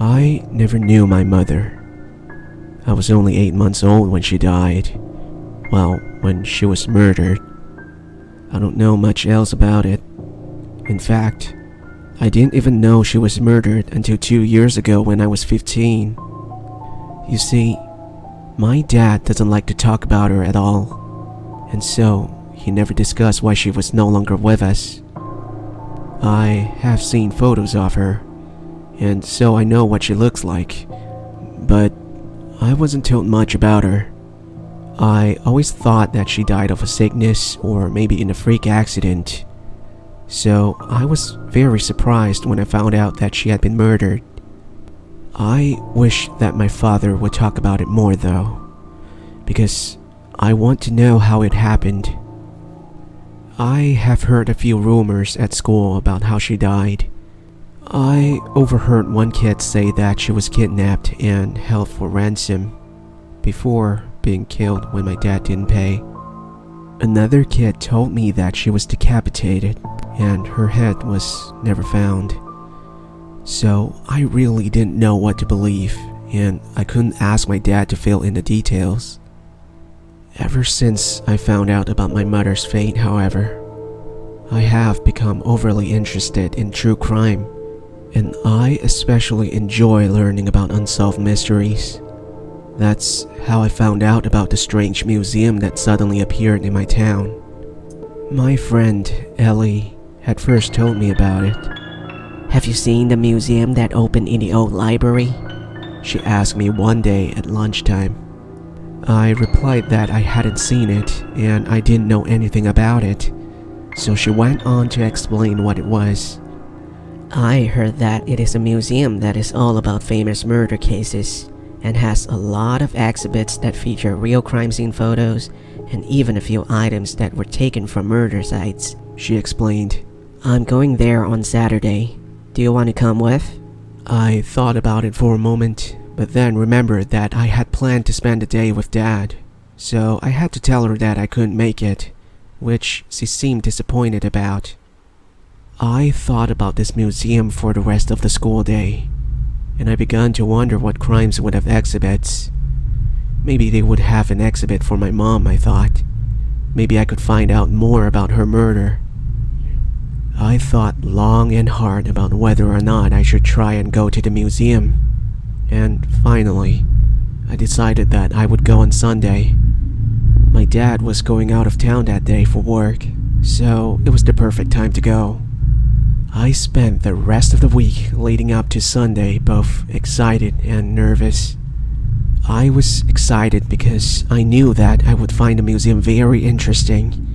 I never knew my mother. I was only 8 months old when she died. Well, when she was murdered. I don't know much else about it. In fact, I didn't even know she was murdered until 2 years ago when I was 15. You see, my dad doesn't like to talk about her at all, and so he never discussed why she was no longer with us. I have seen photos of her, and so I know what she looks like, but I wasn't told much about her. I always thought that she died of a sickness or maybe in a freak accident, so I was very surprised when I found out that she had been murdered. I wish that my father would talk about it more though, because I want to know how it happened. I have heard a few rumors at school about how she died. I overheard one kid say that she was kidnapped and held for ransom before being killed when my dad didn't pay. Another kid told me that she was decapitated and her head was never found. So I really didn't know what to believe, and I couldn't ask my dad to fill in the details. Ever since I found out about my mother's fate, however, I have become overly interested in true crime, and I especially enjoy learning about unsolved mysteries. That's how I found out about the strange museum that suddenly appeared in my town. My friend, Ellie, had first told me about it. Have you seen the museum that opened in the old library? She asked me one day at lunchtime. I replied that I hadn't seen it and I didn't know anything about it, so she went on to explain what it was. I heard that it is a museum that is all about famous murder cases and has a lot of exhibits that feature real crime scene photos and even a few items that were taken from murder sites, she explained. I'm going there on Saturday. Do you want to come with? I thought about it for a moment, but then remembered that I had planned to spend the day with Dad, so I had to tell her that I couldn't make it, which she seemed disappointed about. I thought about this museum for the rest of the school day, and I began to wonder what crimes would have exhibits. Maybe they would have an exhibit for my mom, I thought. Maybe I could find out more about her murder. I thought long and hard about whether or not I should try and go to the museum, and finally, I decided that I would go on Sunday. My dad was going out of town that day for work, so it was the perfect time to go. I spent the rest of the week leading up to Sunday both excited and nervous. I was excited because I knew that I would find the museum very interesting,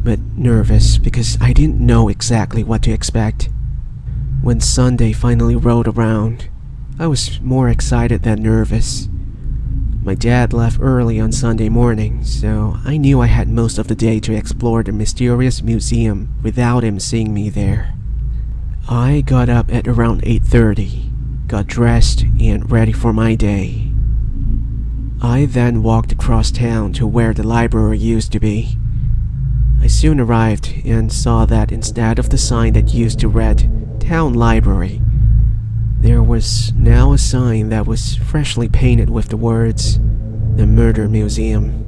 but nervous because I didn't know exactly what to expect. When Sunday finally rolled around, I was more excited than nervous. My dad left early on Sunday morning, so I knew I had most of the day to explore the mysterious museum without him seeing me there. I got up at around 8:30, got dressed and ready for my day. I then walked across town to where the library used to be. I soon arrived and saw that instead of the sign that used to read Town Library, there was now a sign that was freshly painted with the words, The Murder Museum.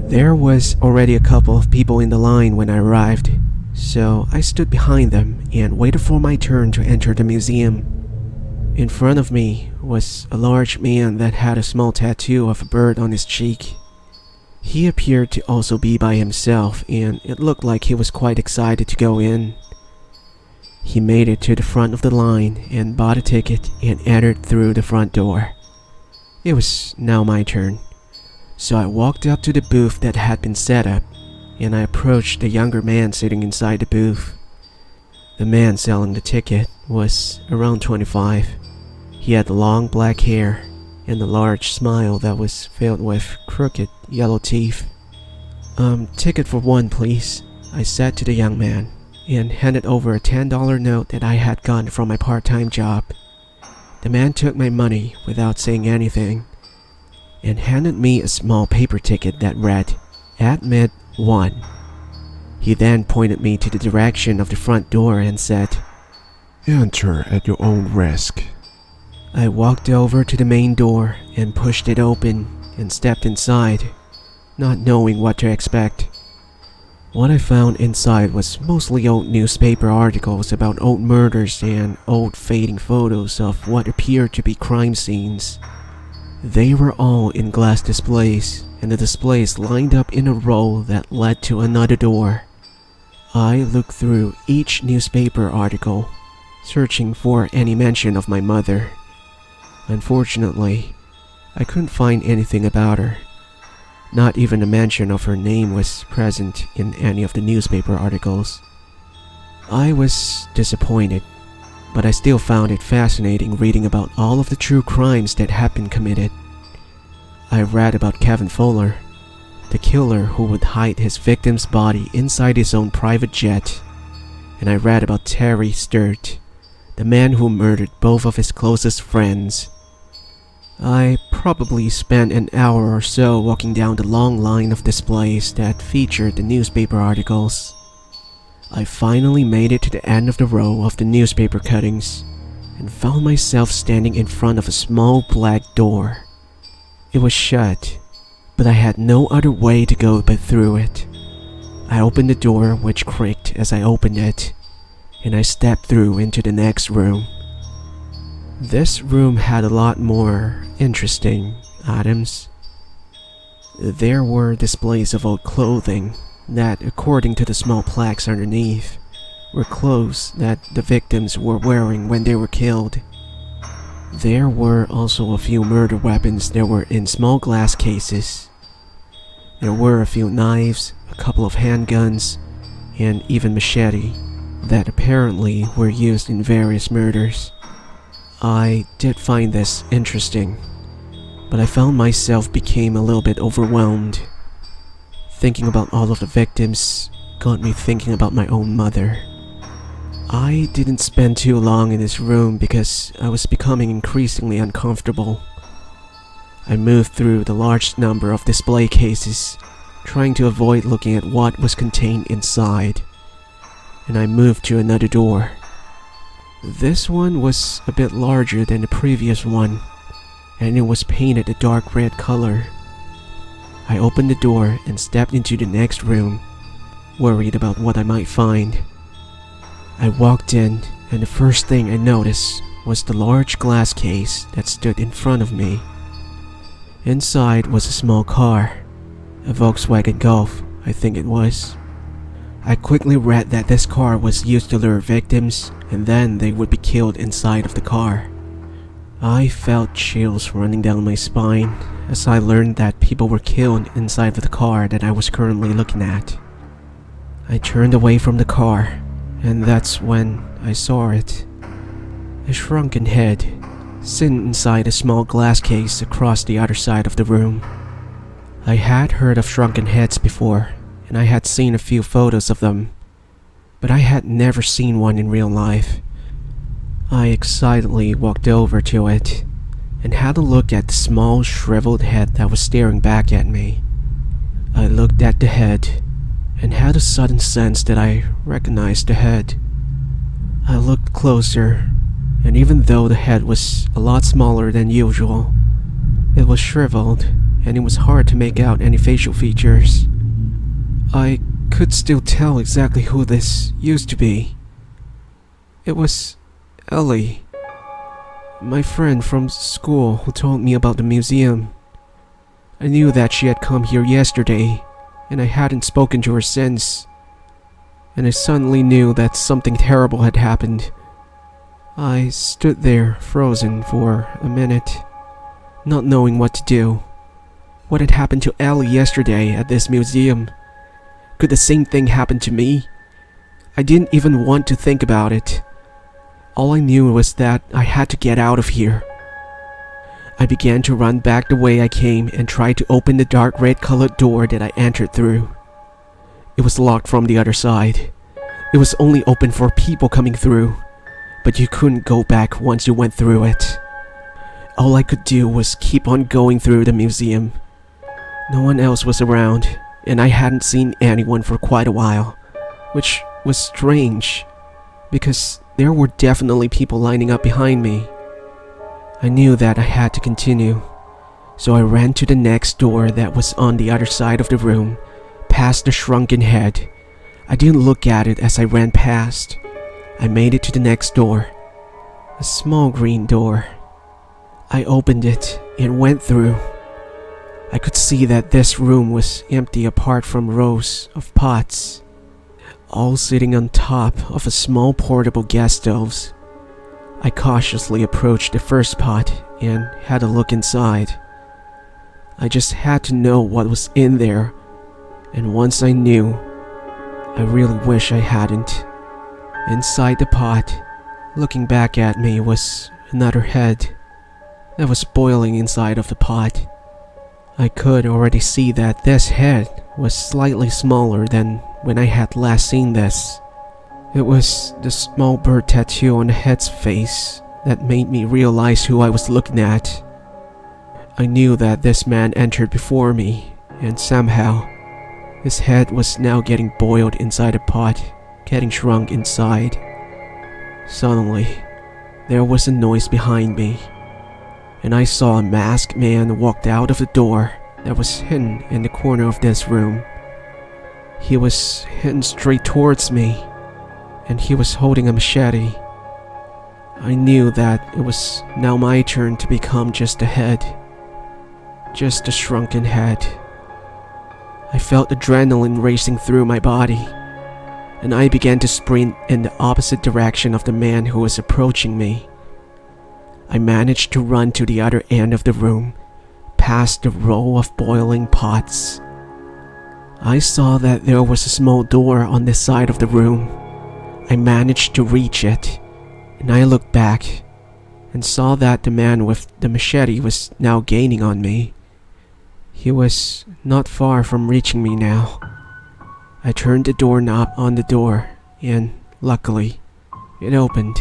There was already a couple of people in the line when I arrived, so I stood behind them and waited for my turn to enter the museum. In front of me was a large man that had a small tattoo of a bird on his cheek. He appeared to also be by himself, and it looked like he was quite excited to go in. He made it to the front of the line and bought a ticket and entered through the front door. It was now my turn, so I walked up to the booth that had been set up, and I approached the younger man sitting inside the booth. The man selling the ticket was around 25. He had long black hair and a large smile that was filled with crooked yellow teeth. Ticket for one, please," I said to the young man, and handed over a $10 note that I had gotten from my part-time job. The man took my money without saying anything, and handed me a small paper ticket that read, Admit 1. He then pointed me to the direction of the front door and said, "Enter at your own risk." I walked over to the main door and pushed it open and stepped inside, not knowing what to expect. What I found inside was mostly old newspaper articles about old murders and old fading photos of what appeared to be crime scenes. They were all in glass displays, and the displays lined up in a row that led to another door. I looked through each newspaper article, searching for any mention of my mother. Unfortunately, I couldn't find anything about her. Not even a mention of her name was present in any of the newspaper articles. I was disappointed, but I still found it fascinating reading about all of the true crimes that had been committed. I read about Kevin Fuller, the killer who would hide his victim's body inside his own private jet, and I read about Terry Sturt, the man who murdered both of his closest friends. I probably spent an hour or so walking down the long line of displays that featured the newspaper articles. I finally made it to the end of the row of the newspaper cuttings and found myself standing in front of a small black door. It was shut, but I had no other way to go but through it. I opened the door, which creaked as I opened it, and I stepped through into the next room. This room had a lot more interesting items. There were displays of old clothing that, according to the small plaques underneath, were clothes that the victims were wearing when they were killed. There were also a few murder weapons that were in small glass cases. There were a few knives, a couple of handguns, and even machete that apparently were used in various murders. I did find this interesting, but I found myself became a little bit overwhelmed. Thinking about all of the victims got me thinking about my own mother. I didn't spend too long in this room because I was becoming increasingly uncomfortable. I moved through the large number of display cases, trying to avoid looking at what was contained inside, and I moved to another door. This one was a bit larger than the previous one, and it was painted a dark red color. I opened the door and stepped into the next room, worried about what I might find. I walked in, and the first thing I noticed was the large glass case that stood in front of me. Inside was a small car, a Volkswagen Golf, I think it was. I quickly read that this car was used to lure victims, and then they would be killed inside of the car. I felt chills running down my spine as I learned that people were killed inside of the car that I was currently looking at. I turned away from the car, and that's when I saw it. A shrunken head, sitting inside a small glass case across the other side of the room. I had heard of shrunken heads before, and I had seen a few photos of them, but I had never seen one in real life. I excitedly walked over to it and had a look at the small shriveled head that was staring back at me. I looked at the head and had a sudden sense that I recognized the head. I looked closer, and even though the head was a lot smaller than usual, it was shriveled and it was hard to make out any facial features. I could still tell exactly who this used to be. It was Ellie, my friend from school who told me about the museum. I knew that she had come here yesterday, and I hadn't spoken to her since. And I suddenly knew that something terrible had happened. I stood there, frozen for a minute, not knowing what to do. What had happened to Ellie yesterday at this museum? Could the same thing happen to me? I didn't even want to think about it. All I knew was that I had to get out of here. I began to run back the way I came and tried to open the dark red colored door that I entered through. It was locked from the other side. It was only open for people coming through, but you couldn't go back once you went through it. All I could do was keep on going through the museum. No one else was around, and I hadn't seen anyone for quite a while, which was strange, because there were definitely people lining up behind me. I knew that I had to continue, so I ran to the next door that was on the other side of the room, past the shrunken head. I didn't look at it as I ran past. I made it to the next door, a small green door. I opened it and went through. I could see that this room was empty apart from rows of pots, all sitting on top of a small portable gas stove. I cautiously approached the first pot and had a look inside. I just had to know what was in there, and once I knew, I really wish I hadn't. Inside the pot, looking back at me, was another head that was boiling inside of the pot. I could already see that this head was slightly smaller than when I had last seen this. It was the small bird tattoo on the head's face that made me realize who I was looking at. I knew that this man entered before me, and somehow, his head was now getting boiled inside a pot, getting shrunk inside. Suddenly, there was a noise behind me, and I saw a masked man walk out of the door that was hidden in the corner of this room. He was heading straight towards me, and he was holding a machete. I knew that it was now my turn to become just a head. Just a shrunken head. I felt adrenaline racing through my body, and I began to sprint in the opposite direction of the man who was approaching me. I managed to run to the other end of the room, past the row of boiling pots. I saw that there was a small door on this side of the room. I managed to reach it, and I looked back and saw that the man with the machete was now gaining on me. He was not far from reaching me now. I turned the doorknob on the door, and luckily, it opened.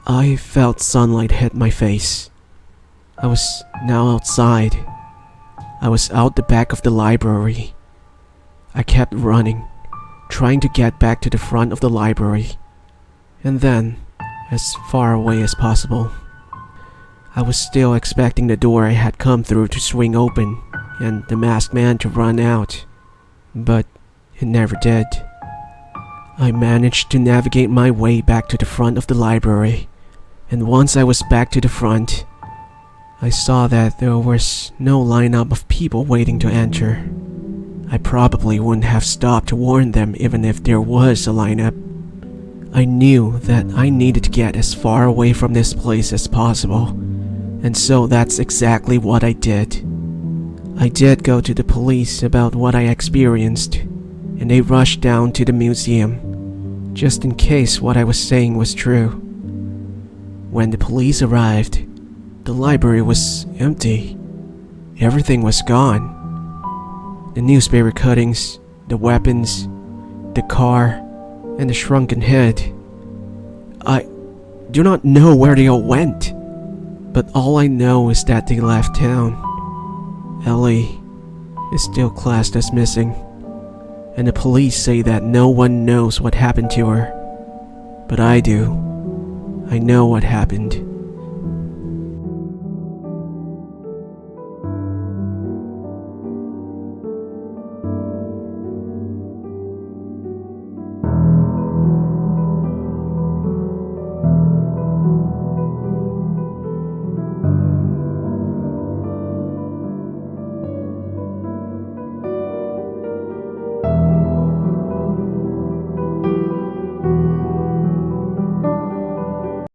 I felt sunlight hit my face. I was now outside. I was out the back of the library. I kept running, trying to get back to the front of the library, and then as far away as possible. I was still expecting the door I had come through to swing open and the masked man to run out, but it never did. I managed to navigate my way back to the front of the library, and once I was back to the front, I saw that there was no lineup of people waiting to enter. I probably wouldn't have stopped to warn them even if there was a lineup. I knew that I needed to get as far away from this place as possible, and so that's exactly what I did. I did go to the police about what I experienced, and they rushed down to the museum, just in case what I was saying was true. When the police arrived, the library was empty. Everything was gone. The newspaper cuttings, the weapons, the car, and the shrunken head. I do not know where they all went, but all I know is that they left town. Ellie is still classed as missing, and the police say that no one knows what happened to her. But I do. I know what happened.